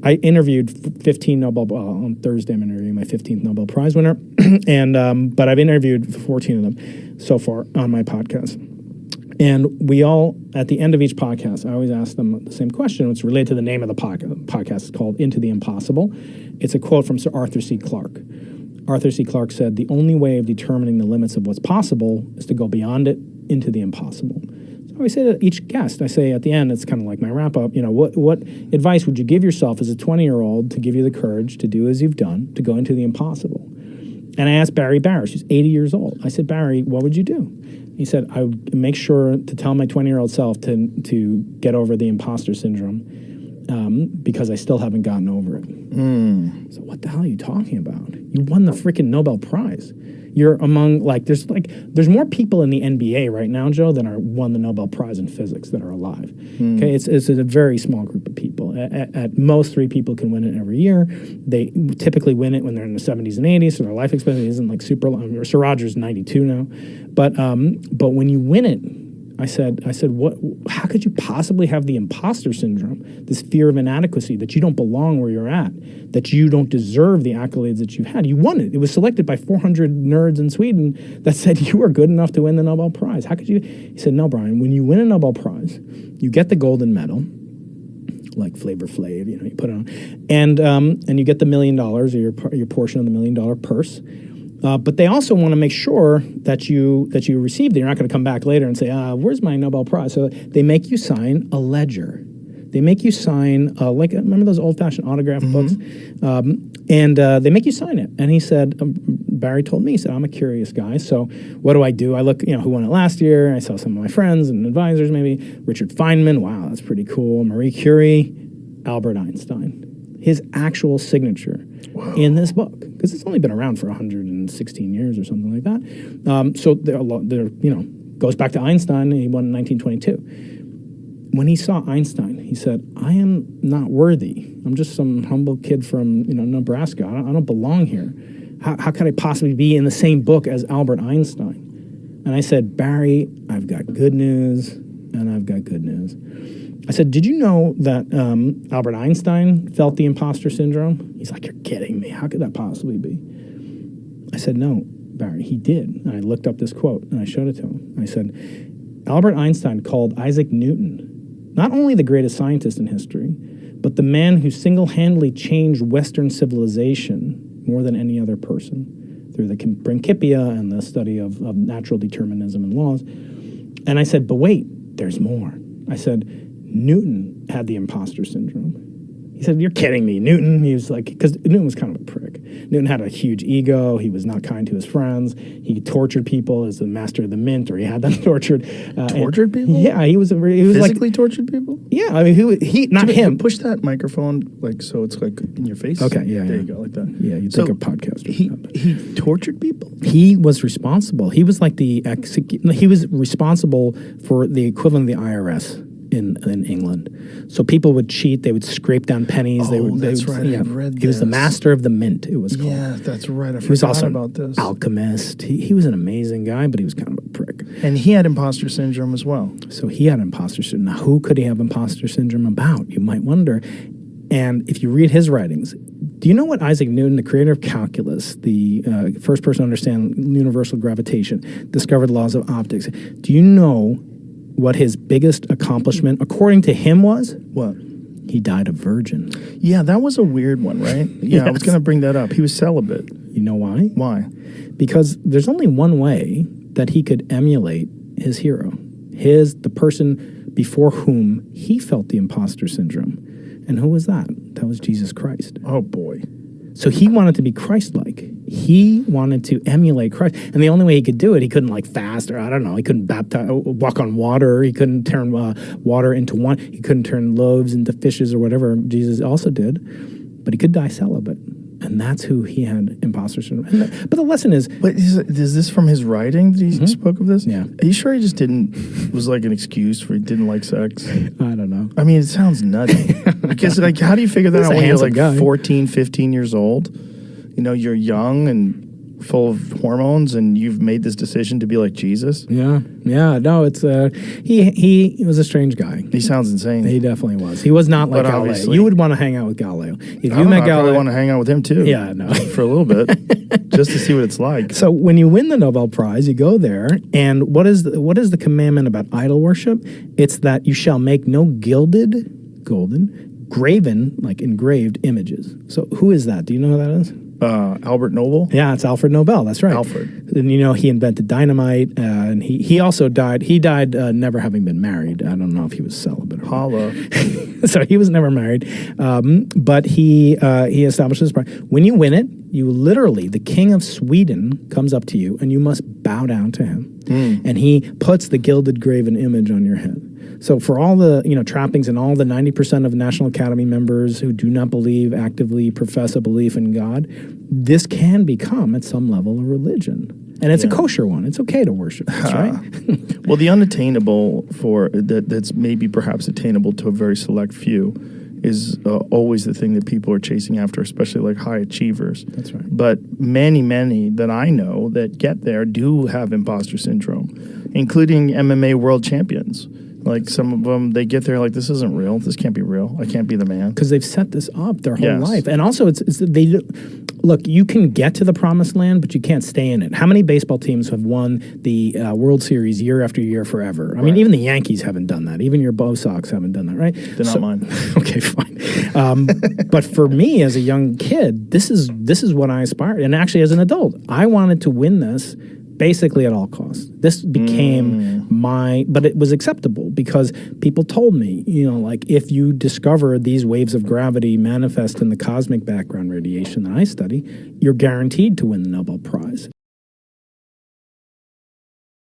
I interviewed 15 Nobel, on Thursday I'm interviewing my 15th Nobel Prize winner, and but I've interviewed 14 of them so far on my podcast. And we all, at the end of each podcast, I always ask them the same question. It's related to the name of the podcast. It's called Into the Impossible. It's a quote from Sir Arthur C. Clarke. Arthur C. Clarke said, "The only way of determining the limits of what's possible is to go beyond it into the impossible." So I say to each guest, I say at the end, it's kind of like my wrap-up, what advice would you give yourself as a 20-year-old to give you the courage to do as you've done, to go into the impossible? And I asked Barry Barish, who's 80 years old. I said, "Barry, what would you do?" He said, "I would make sure to tell my 20-year-old self to get over the imposter syndrome because I still haven't gotten over it." So what the hell are you talking about? You won the freaking Nobel Prize. You're among, there's more people in the NBA right now, Joe, than won the Nobel Prize in physics that are alive. Okay, it's a very small group of people. At most, 3 people can win it every year. They typically win it when they're in the 70s and 80s, so their life expectancy isn't like super long. Sir Roger's 92 now. But when you win it, I said, what? How could you possibly have the imposter syndrome, this fear of inadequacy, that you don't belong where you're at, that you don't deserve the accolades that you had? You won it. It was selected by 400 nerds in Sweden that said you were good enough to win the Nobel Prize. How could you? He said, "No, Brian, when you win a Nobel Prize, you get the golden medal, like Flavor Flav, you put it on, and you get the $1 million or your portion of the $1 million purse. But they also want to make sure that you received it. You're not going to come back later and say, where's my Nobel Prize? So they make you sign a ledger. They make you sign, remember those old-fashioned autograph books? And they make you sign it. And he said, Barry told me, he said, "I'm a curious guy. So what do? I look, who won it last year? I saw some of my friends and advisors, maybe. Richard Feynman, wow, that's pretty cool. Marie Curie, Albert Einstein. His actual signature in this book, because it's only been around for 116 years or something like that. So goes back to Einstein. He won in 1922. When he saw Einstein, he said, "I am not worthy. I'm just some humble kid from Nebraska. I don't belong here. How could I possibly be in the same book as Albert Einstein?" And I said, "Barry, I've got good news, and I've got good news." I said, "Did you know that Albert Einstein felt the imposter syndrome?" He's like, "You're kidding me. How could that possibly be?" I said, "No, Barry, he did." And I looked up this quote, and I showed it to him. I said, Albert Einstein called Isaac Newton not only the greatest scientist in history, but the man who single-handedly changed Western civilization more than any other person through the Principia and the study of natural determinism and laws. And I said, but wait, there's more. I said, Newton had the imposter syndrome. He said, "You're kidding me, Newton." He was like, because Newton was kind of a prick. Newton had a huge ego. He was not kind to his friends. He tortured people as the master of the mint, or he had them tortured. Tortured people? Yeah, he was physically tortured people? Yeah, I mean, he not him. Push that microphone so it's like in your face. Okay, yeah, there you go, like that. Yeah, you think a podcast. He tortured people. He was responsible. He was like he was responsible for the equivalent of the IRS in England. So people would cheat. They would scrape down pennies. That's right. Yeah. I read this. He was the master of the mint, it was called. Yeah, that's right. I he was also about this. Alchemist. He was an amazing guy, but he was kind of a prick. And he had imposter syndrome as well. So he had imposter syndrome. Now, who could he have imposter syndrome about? You might wonder. And if you read his writings, do you know what Isaac Newton, the creator of calculus, the first person to understand universal gravitation, discovered the laws of optics, do you know what his biggest accomplishment, according to him, was? What? He died a virgin. Yeah, that was a weird one, right? Yeah, yes. I was going to bring that up. He was celibate. You know why? Why? Because there's only one way that he could emulate his hero, the person before whom he felt the imposter syndrome. And who was that? That was Jesus Christ. Oh, boy. So he wanted to be Christ-like. He wanted to emulate Christ. And the only way he could do it, he couldn't fast, or I don't know, he couldn't walk on water. He couldn't turn water into wine. He couldn't turn loaves into fishes or whatever Jesus also did. But he could die celibate. And that's who he had imposter syndrome. But the lesson is... But is this from his writing that he spoke of this? Yeah. Are you sure he just was like an excuse for he didn't like sex? I don't know. I mean, it sounds nutty. Because how do you figure that out when you're 14, 15 years old? You're young and full of hormones, and you've made this decision to be like Jesus? Yeah. No, it's he was a strange guy. He sounds insane. He definitely was. He was not like But Galileo. obviously- You would want to hang out with Galileo if you I met probably Galileo. want to hang out with him too. Yeah, no. For a little bit, just to see what it's like. So when you win the Nobel Prize, you go there, and what is the commandment about idol worship? It's that you shall make no gilded, golden, graven, like engraved images. So who is that? Do you know who that is? Albert Nobel. Yeah, it's Alfred Nobel. That's right. Alfred. And he invented dynamite, and he also died. He died never having been married. I don't know if he was celibate or not. Holla. So he was never married, but he established this prize. When you win it, you literally, the king of Sweden comes up to you, and you must bow down to him, and he puts the gilded graven image on your head. So for all the trappings and all the 90% of National Academy members who do not actively profess a belief in God, this can become at some level a religion. And it's a kosher one. It's okay to worship this, right? Well, the unattainable that's maybe perhaps attainable to a very select few is always the thing that people are chasing after, especially like high achievers. That's right. But many that I know that get there do have imposter syndrome, including MMA world champions. Like some of them, they get there like, this isn't real. This can't be real. I can't be the man. Because they've set this up their whole Yes. life. And also, look, you can get to the promised land, but you can't stay in it. How many baseball teams have won the World Series year after year forever? I mean, even the Yankees haven't done that. Even your Bo Sox haven't done that, right? They're not mine. Okay, fine. But for me, as a young kid, this is what I aspired. And actually, as an adult, I wanted to win this basically at all costs. This became but it was acceptable because people told me, like if you discover these waves of gravity manifest in the cosmic background radiation that I study, you're guaranteed to win the Nobel Prize.